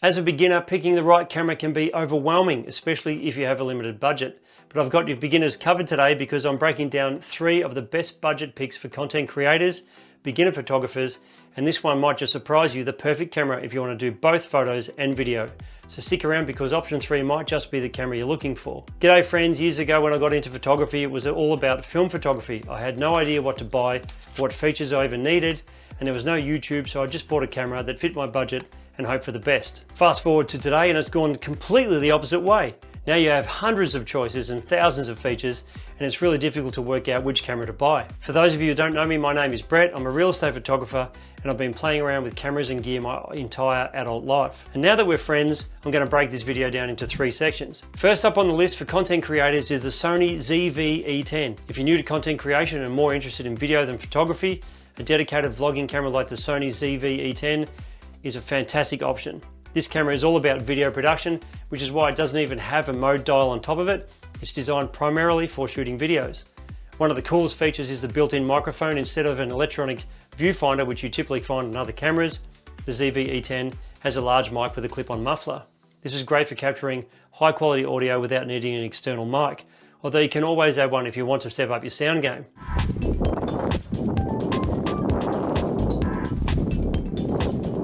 As a beginner, picking the right camera can be overwhelming, especially if you have a limited budget. But I've got your beginners covered today because I'm breaking down 3 of the best budget picks for content creators, beginner photographers, and this one might just surprise you, the perfect camera if you want to do both photos and video. So stick around because option 3 might just be the camera you're looking for. G'day friends, years ago when I got into photography, it was all about film photography. I had no idea what to buy, what features I even needed, and there was no YouTube, so I just bought a camera that fit my budget and hope for the best. Fast forward to today and it's gone completely the opposite way. Now you have hundreds of choices and thousands of features, and it's really difficult to work out which camera to buy. For those of you who don't know me, my name is Brett. I'm a real estate photographer and I've been playing around with cameras and gear my entire adult life. And now that we're friends, I'm going to break this video down into 3 sections. First up on the list for content creators is the Sony ZV-E10. If you're new to content creation and more interested in video than photography, a dedicated vlogging camera like the Sony ZV-E10 is a fantastic option. This camera is all about video production, which is why it doesn't even have a mode dial on top of it. It's designed primarily for shooting videos. One of the coolest features is the built-in microphone instead of an electronic viewfinder, which you typically find on other cameras. The ZV-E10 has a large mic with a clip-on muffler. This is great for capturing high-quality audio without needing an external mic, although you can always add one if you want to step up your sound game.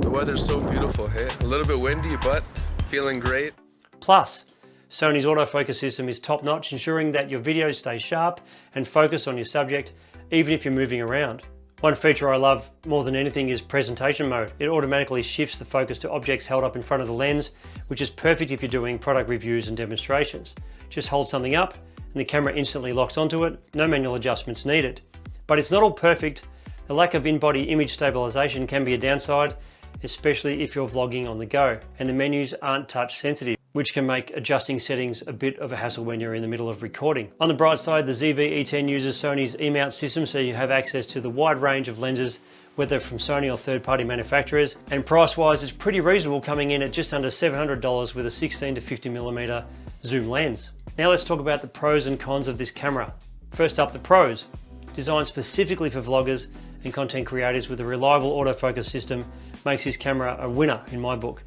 The weather's so beautiful, hey? A little bit windy, but feeling great. Plus, Sony's autofocus system is top-notch, ensuring that your videos stay sharp and focus on your subject, even if you're moving around. One feature I love more than anything is presentation mode. It automatically shifts the focus to objects held up in front of the lens, which is perfect if you're doing product reviews and demonstrations. Just hold something up and the camera instantly locks onto it, no manual adjustments needed. But it's not all perfect. The lack of in-body image stabilization can be a downside, especially if you're vlogging on the go, and the menus aren't touch sensitive, which can make adjusting settings a bit of a hassle when you're in the middle of recording. On the bright side, the ZV-E10 uses Sony's E-mount system, so you have access to the wide range of lenses, whether from Sony or third-party manufacturers, and price-wise it's pretty reasonable, coming in at just under $700 with a 16 to 50mm zoom lens. Now let's talk about the pros and cons of this camera. First up, the pros. Designed specifically for vloggers and content creators with a reliable autofocus system makes this camera a winner in my book.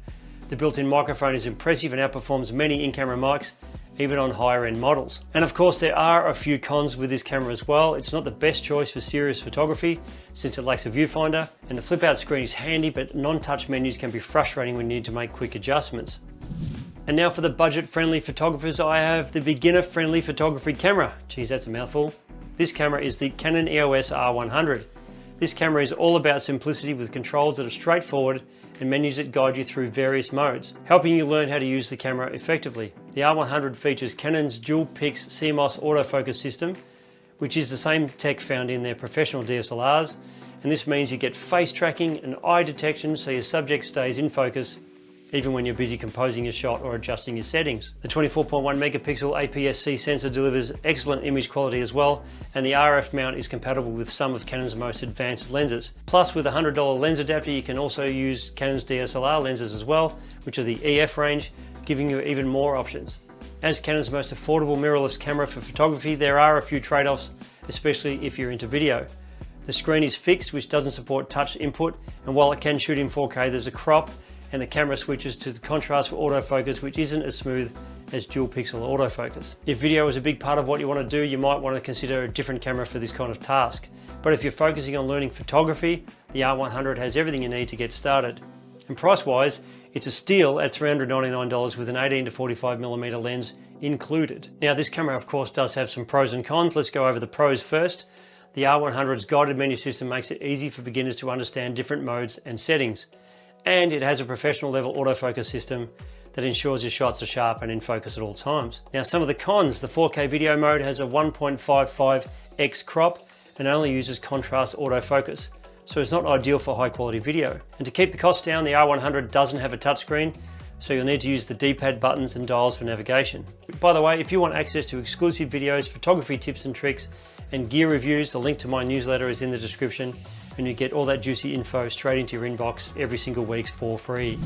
The built-in microphone is impressive and outperforms many in-camera mics, even on higher end models. And of course there are a few cons with this camera as well. It's not the best choice for serious photography since it lacks a viewfinder, and the flip out screen is handy, but non-touch menus can be frustrating when you need to make quick adjustments. And now for the budget-friendly photographers, I have the beginner-friendly photography camera. Geez, that's a mouthful. This camera is the Canon EOS R100. This camera is all about simplicity with controls that are straightforward and menus that guide you through various modes, helping you learn how to use the camera effectively. The R100 features Canon's dual pix CMOS autofocus system, which is the same tech found in their professional DSLRs, and this means you get face tracking and eye detection so your subject stays in focus even when you're busy composing your shot or adjusting your settings. The 24.1 megapixel APS-C sensor delivers excellent image quality as well, and the RF mount is compatible with some of Canon's most advanced lenses. Plus, with a $100 lens adapter, you can also use Canon's DSLR lenses as well, which are the EF range, giving you even more options. As Canon's most affordable mirrorless camera for photography, there are a few trade-offs, especially if you're into video. The screen is fixed, which doesn't support touch input, and while it can shoot in 4K, there's a crop, and the camera switches to the contrast for autofocus, which isn't as smooth as dual pixel autofocus. If video is a big part of what you want to do, you might want to consider a different camera for this kind of task. But if you're focusing on learning photography, the R100 has everything you need to get started. And price-wise, it's a steal at $399 with an 18 to 45mm lens included. Now this camera of course does have some pros and cons. Let's go over the pros first. The R100's guided menu system makes it easy for beginners to understand different modes and settings. And it has a professional level autofocus system that ensures your shots are sharp and in focus at all times. Now some of the cons: the 4K video mode has a 1.55x crop and only uses contrast autofocus, so it's not ideal for high quality video. And to keep the cost down, the R100 doesn't have a touchscreen, so you'll need to use the D-pad buttons and dials for navigation. By the way, if you want access to exclusive videos, photography tips and tricks, and gear reviews, the link to my newsletter is in the description, and you get all that juicy info straight into your inbox every single week for free.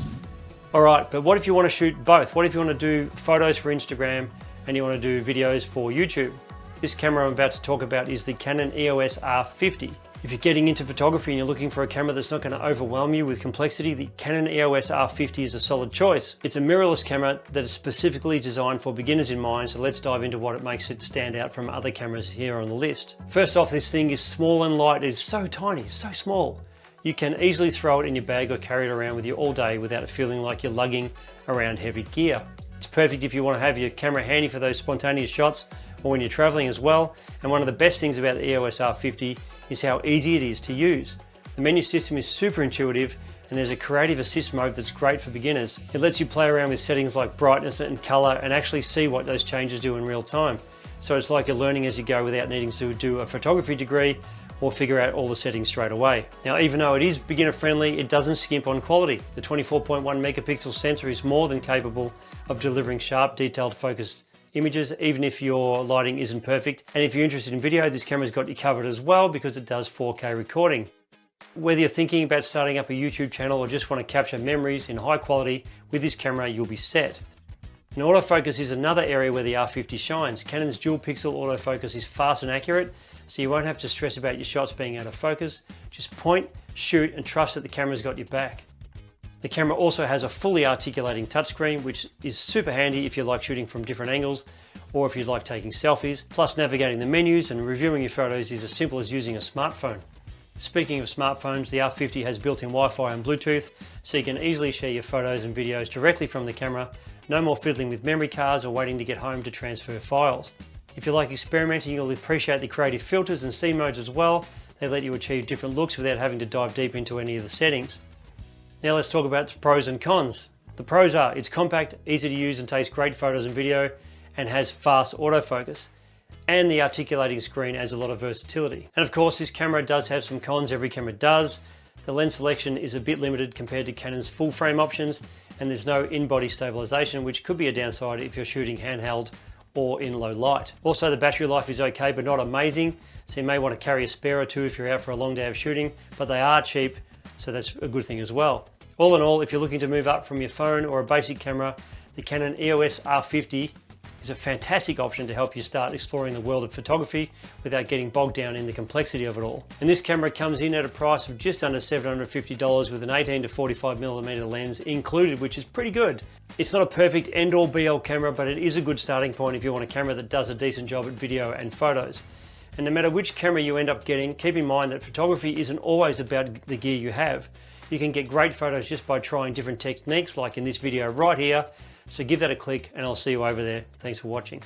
Alright, but what if you want to shoot both? What if you want to do photos for Instagram and you want to do videos for YouTube? This camera I'm about to talk about is the Canon EOS R50. If you're getting into photography and you're looking for a camera that's not going to overwhelm you with complexity, the Canon EOS R50 is a solid choice. It's a mirrorless camera that is specifically designed for beginners in mind, so let's dive into what it makes it stand out from other cameras here on the list. First off, this thing is small and light. It is so tiny, so small. You can easily throw it in your bag or carry it around with you all day without it feeling like you're lugging around heavy gear. It's perfect if you want to have your camera handy for those spontaneous shots or when you're traveling as well. And one of the best things about the EOS R50 is how easy it is to use. The menu system is super intuitive, and there's a creative assist mode that's great for beginners. It lets you play around with settings like brightness and color and actually see what those changes do in real time. So it's like you're learning as you go without needing to do a photography degree or figure out all the settings straight away. Now, even though it is beginner friendly, it doesn't skimp on quality. The 24.1 megapixel sensor is more than capable of delivering sharp, detailed, focused images, even if your lighting isn't perfect. And if you're interested in video, this camera's got you covered as well because it does 4K recording. Whether you're thinking about starting up a YouTube channel or just want to capture memories in high quality, with this camera you'll be set. And autofocus is another area where the R50 shines. Canon's dual pixel autofocus is fast and accurate, so you won't have to stress about your shots being out of focus. Just point, shoot, and trust that the camera's got your back. The camera also has a fully articulating touchscreen, which is super handy if you like shooting from different angles or if you'd like taking selfies. Plus, navigating the menus and reviewing your photos is as simple as using a smartphone. Speaking of smartphones, the R50 has built-in Wi-Fi and Bluetooth, so you can easily share your photos and videos directly from the camera. No more fiddling with memory cards or waiting to get home to transfer files. If you like experimenting, you'll appreciate the creative filters and scene modes as well. They let you achieve different looks without having to dive deep into any of the settings. Now let's talk about the pros and cons. The pros are it's compact, easy to use and takes great photos and video, and has fast autofocus. And the articulating screen adds a lot of versatility. And of course, this camera does have some cons. Every camera does. The lens selection is a bit limited compared to Canon's full frame options, and there's no in-body stabilization, which could be a downside if you're shooting handheld or in low light. Also, the battery life is okay, but not amazing, so you may want to carry a spare or two if you're out for a long day of shooting, but they are cheap, so that's a good thing as well. All in all, if you're looking to move up from your phone or a basic camera, the Canon EOS R50 is a fantastic option to help you start exploring the world of photography without getting bogged down in the complexity of it all. And this camera comes in at a price of just under $750 with an 18 to 45mm lens included, which is pretty good. It's not a perfect end-all be-all camera, but it is a good starting point if you want a camera that does a decent job at video and photos. And no matter which camera you end up getting, keep in mind that photography isn't always about the gear you have. You can get great photos just by trying different techniques, like in this video right here. So give that a click and I'll see you over there. Thanks for watching.